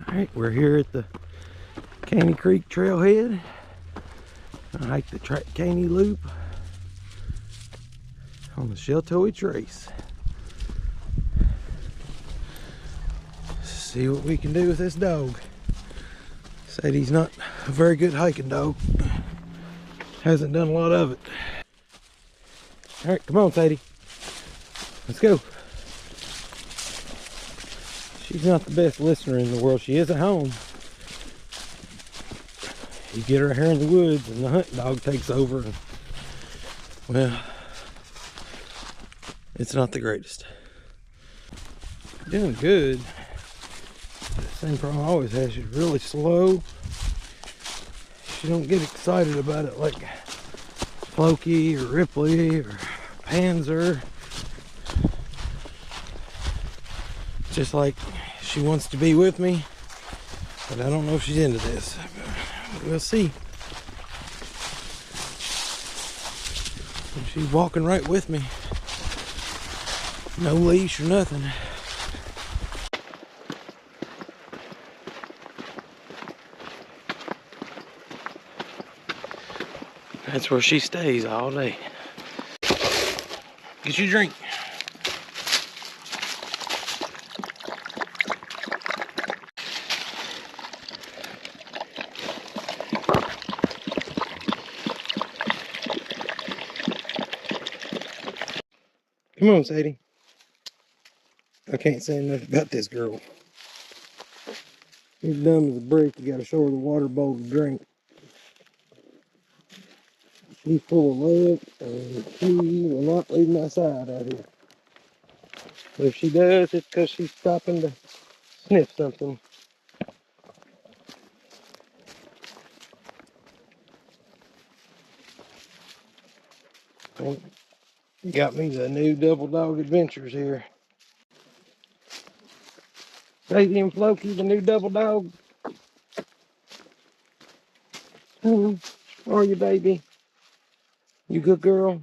Alright, we're here at the Caney Creek trailhead. I hiked the Caney Loop on the Sheltoe Trace. See what we can do with this dog. Sadie's not a very good hiking dog. Hasn't done a lot of it. Alright, come on, Sadie. Let's go. She's not the best listener in the world. She is at home. You get her here in the woods and the hunting dog takes over. And, well, it's not the greatest. Doing good. The same problem I always have. She's really slow. She don't get excited about it like Floki or Ripley or Panzer. Just like she wants to be with me, but I don't know if she's into this. We'll see. She's walking right with me. No leash or nothing. That's where she stays all day. Get your drink. Come on, Sadie. I can't say enough about this girl. You're dumb as a brick. You gotta show her the water bowl to drink. She's full of love, and she will not leave my side out here. But if she does, it's because she's stopping to sniff something. Got me the new double dog adventures here. Sadie and Floki, the new double dog. How are you, baby? You good girl?